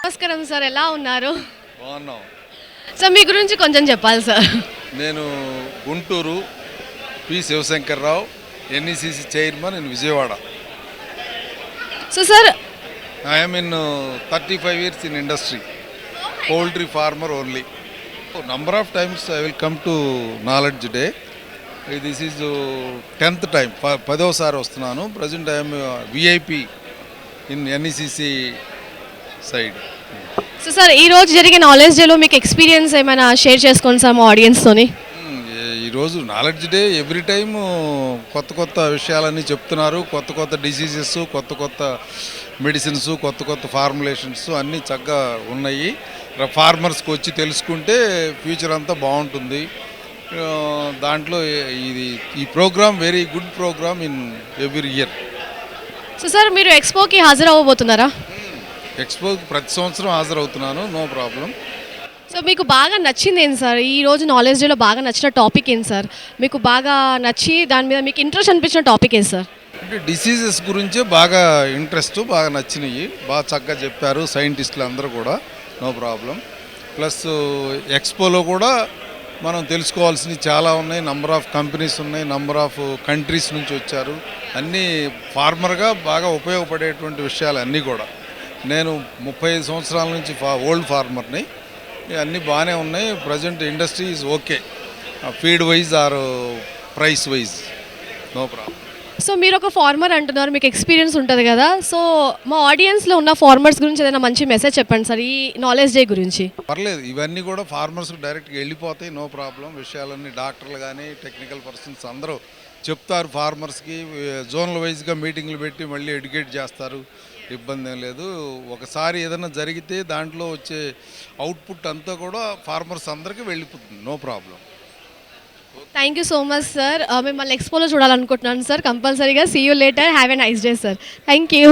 నమస్కారం సార్, ఎలా ఉన్నారు? బాగున్నాం సార్ మీ గురించి కొంచెం చెప్పాలి సార్. నేను Guntur P Shivashankar Rao, NECC chairman in Vijayawada. So sir I'm in 35 years in industry, poultry farmer only. Number of times I will come to knowledge day. This is 10th time, 10వ సారి వస్తున్నాను. Present I'm VIP in NECC side. So sir ఈరోజు జరిగే knowledge డేలో మీకు experience ఏమైనా share చేసుకోండి sir మా ఆడియన్స్తోని. ఈరోజు నాలెడ్జ్ డే ఎవ్రీ టైమ్ కొత్త కొత్త విషయాలన్నీ చెప్తున్నారు. కొత్త కొత్త డిసీజెస్, కొత్త కొత్త మెడిసిన్స్, కొత్త కొత్త ఫార్ములేషన్స్ అన్నీ చక్కగా ఉన్నాయి. ఫార్మర్స్కి వచ్చి తెలుసుకుంటే ఫ్యూచర్ అంతా బాగుంటుంది. దాంట్లో ఈ program very good program in every year. So sir మీరు ఎక్స్పోకి హాజరు అవ్వబోతున్నారా? ఎక్స్పోకి ప్రతి సంవత్సరం హాజరవుతున్నాను, నో ప్రాబ్లం. సో మీకు బాగా నచ్చింది ఏంటి సార్? ఈరోజు నాలెడ్జ్ డేలో బాగా నచ్చిన టాపిక్ ఏంటి సార్? మీకు బాగా నచ్చి దాని మీద మీకు ఇంట్రెస్ట్ అనిపించిన టాపిక్ ఏంటి సార్? అంటే డిసీజెస్ గురించే బాగా ఇంట్రెస్ట్, బాగా నచ్చినాయి. బాగా చక్కగా చెప్పారు సైంటిస్టులు అందరూ కూడా, నో ప్రాబ్లం. ప్లస్ ఎక్స్పోలో కూడా మనం తెలుసుకోవాల్సినవి చాలా ఉన్నాయి. నంబర్ ఆఫ్ కంపెనీస్ ఉన్నాయి, నంబర్ ఆఫ్ కంట్రీస్ నుంచి వచ్చారు. అన్నీ ఫార్మర్గా బాగా ఉపయోగపడేటువంటి విషయాలు అన్నీ కూడా. నేను 35 సంవత్సరాల నుంచి ఓల్డ్ ఫార్మర్ని. అన్నీ బాగానే ఉన్నాయి. Present industry is okay, feed wise or price wise, no problem. So మీరు ఒక ఫార్మర్ అంటున్నారు, మీకు ఎక్స్పీరియన్స్ ఉంటుంది కదా. సో మా ఆడియన్స్లో ఉన్న ఫార్మర్స్ గురించి ఏదైనా మంచి మెసేజ్ చెప్పండి సార్ ఈ నాలెడ్జ్ డే గురించి. పర్లేదు, ఇవన్నీ కూడా ఫార్మర్స్కి డైరెక్ట్గా వెళ్ళిపోతాయి, నో ప్రాబ్లం. విషయాలన్నీ డాక్టర్లు కానీ టెక్నికల్ పర్సన్స్ అందరూ చెప్తారు. ఫార్మర్స్కి జోన్ల వైజ్గా మీటింగ్లు పెట్టి మళ్ళీ ఎడ్యుకేట్ చేస్తారు, ఇబ్బంది ఏం లేదు. ఒకసారి ఏదైనా జరిగితే దాంట్లో వచ్చే అవుట్పుట్ అంతా కూడా ఫార్మర్స్ అందరికీ వెళ్ళిపోతుంది, no problem. Thank you so much sir. మిమ్మల్ని ఎక్స్పోలో చూడాలనుకుంటున్నాను సార్. కంపల్సరీగా see you later. Have a nice day sir. Thank you.